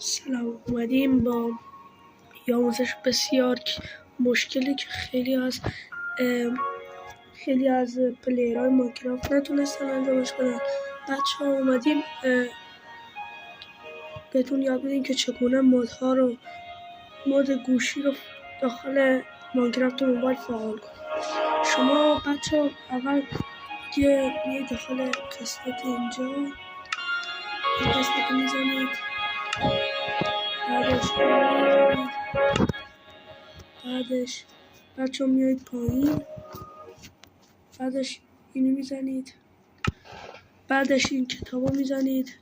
سلام. اومدیم با یه آموزش بسیار مشکلی که خیلی از پلیرهای ماینکرافت نتونستن انجامش بدن. بچه ها اومدیم بهتون یاد بدیم که چگونه مود گوشی رو داخل ماینکرافت موبایل فعال کنیم. شما بچه ها اول میایید داخل قسمت اینجا، این قسمت رو میزنید، بعدش بچه ها میایید پایین، بعدش اینو میزنید، بعدش این کتاب رو میزنید،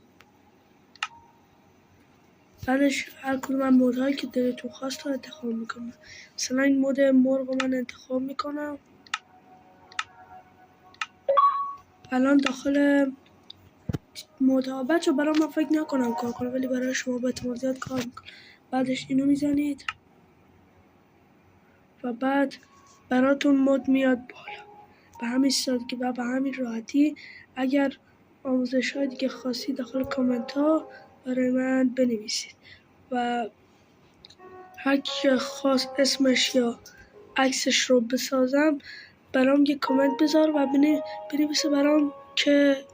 بعدش هر کدوم از مودهایی که دلتون خواست رو انتخاب میکنم. مثلا این مود مرغ رو من انتخاب میکنم. الان داخل مودها بچه برای من فکر نکنم کار کنه، ولی برای شما به احتمال زیاد کار میکنه. بعدش اینو میزنید و بعد براتون مود میاد بالا. به همین سادگی و به همین راحتی. اگر آموزش های دیگه خاصی داخل کامنت ها برای من بنویسید و هر کی خواست اسمش یا عکسش رو بسازم برام یه کامنت بذار و بنویسه برام که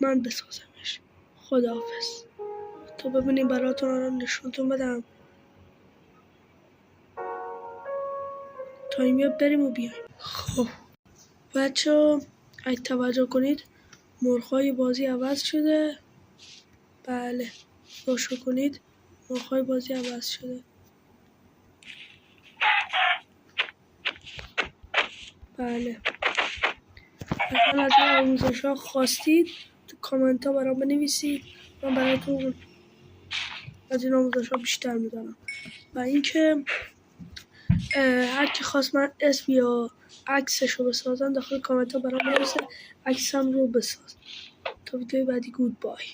من بسازمش. خداحافظ. تا ببینیم براتون الان نشونتون بدم تا این بریم و بیایم. خب بچه ها اگه توجه کنید مرغ‌های بازی عوض شده. بله روشو کنید، مرغ‌های بازی عوض شده. بله اگر از این آموزش ها خواستید تو کامنت ها برام بنویسید، من براتون از این آموزش ها بیشتر میدارم. و اینکه هر کی خواست من اسم یا عکسش رو بسازم داخل کامنت ها برام بنویسه، عکسم رو بساز. تا ویدیو بعدی، گود بای.